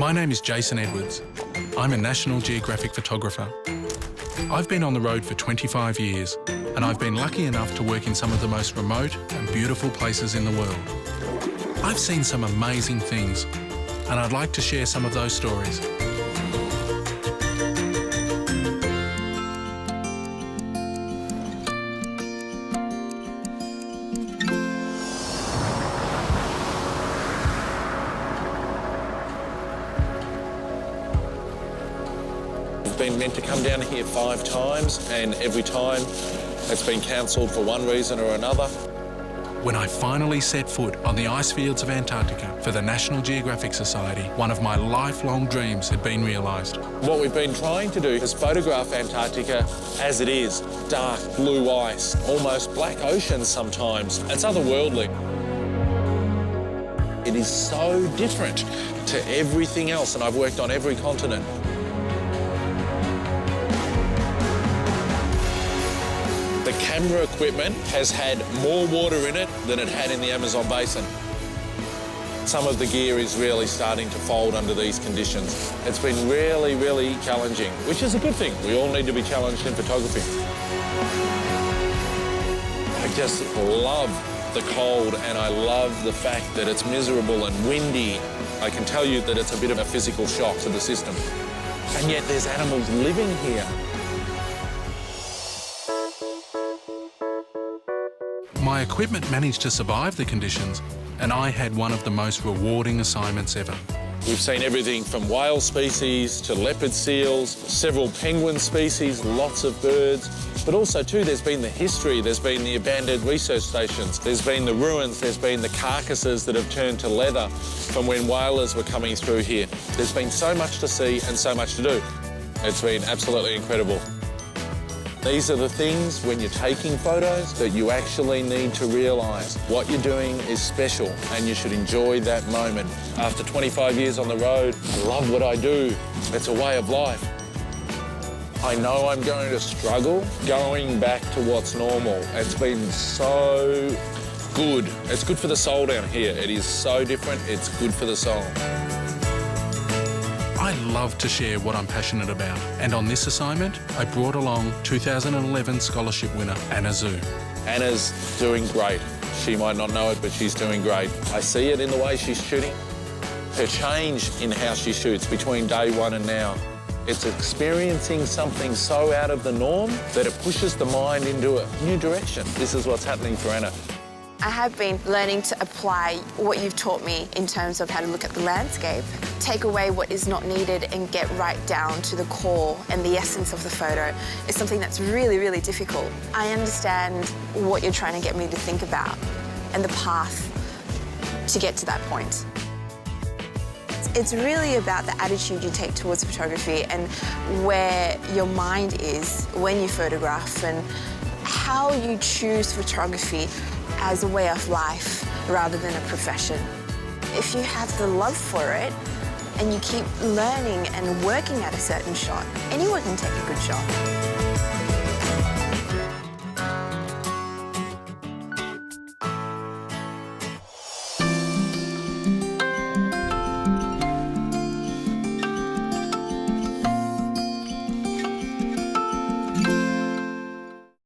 My name is Jason Edwards. I'm a National Geographic photographer. I've been on the road for 25 years, and I've been lucky enough to work in some of the most remote and beautiful places in the world. I've seen some amazing things, and I'd like to share some of those stories. I've been meant to come down here 5 times, and every time it's been cancelled for one reason or another. When I finally set foot on the ice fields of Antarctica for the National Geographic Society, one of my lifelong dreams had been realised. What we've been trying to do is photograph Antarctica as it is. Dark blue ice, almost black oceans sometimes. It's otherworldly. It is so different to everything else, and I've worked on every continent. The camera equipment has had more water in it than it had in the Amazon basin. Some of the gear is really starting to fold under these conditions. It's been really, really challenging, which is a good thing. We all need to be challenged in photography. I just love the cold, and I love the fact that it's miserable and windy. I can tell you that it's a bit of a physical shock to the system. And yet there's animals living here. My equipment managed to survive the conditions, and I had one of the most rewarding assignments ever. We've seen everything from whale species to leopard seals, several penguin species, lots of birds, but also too there's been the history, there's been the abandoned research stations, there's been the ruins, there's been the carcasses that have turned to leather from when whalers were coming through here. There's been so much to see and so much to do. It's been absolutely incredible. These are the things, when you're taking photos, that you actually need to realise. What you're doing is special, and you should enjoy that moment. After 25 years on the road, I love what I do. It's a way of life. I know I'm going to struggle going back to what's normal. It's been so good. It's good for the soul down here. It is so different. It's good for the soul. I love to share what I'm passionate about, and on this assignment, I brought along 2011 scholarship winner, Anna Zhu. Anna's doing great. She might not know it, but she's doing great. I see it in the way she's shooting. Her change in how she shoots between day one and now. It's experiencing something so out of the norm that it pushes the mind into a new direction. This is what's happening for Anna. I have been learning to apply what you've taught me in terms of how to look at the landscape, take away what is not needed and get right down to the core and the essence of the photo is something that's really, really difficult. I understand what you're trying to get me to think about and the path to get to that point. It's really about the attitude you take towards photography and where your mind is when you photograph and how you choose photography as a way of life rather than a profession. If you have the love for it and you keep learning and working at a certain shot, anyone can take a good shot.